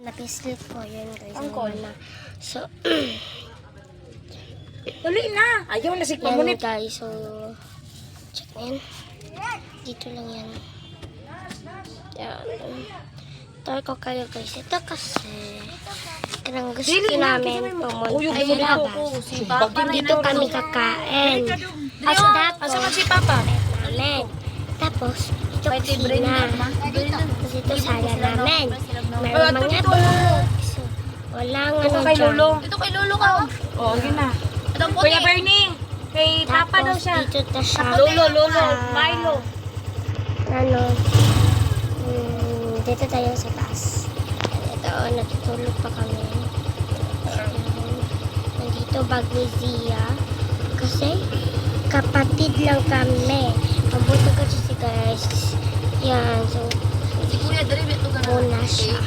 Napislit ko yun guys. Angkol. Na. So, Tuloy na. Ayaw na si yan Pamunit. guys. So, check yan. Dito lang yan. Yan. Tawag ko kayo guys. Ito kasi kanang gusto namin pumunta sa labas. Dito kami kakain. Tapos, si Papa? namin. Tapos, ito kusina. Tapos ito sala namin. Meron mga books. Walang ano Kay dyan. Lolo. Ito kay Lolo ka. Oo, yun na. Ito ang Kuya puti. Bernie. Kay Papa daw Tapos siya. dito na siya. Lolo. Ah, Milo. Ano, dito tayo sa taas. Ito, natutulog pa kami. Nandito bag ni Zia. Kasi, kapatid lang kami. Mabuto kasi si guys. Yan, so, Si Kuya, dali ito ka na. muna siya.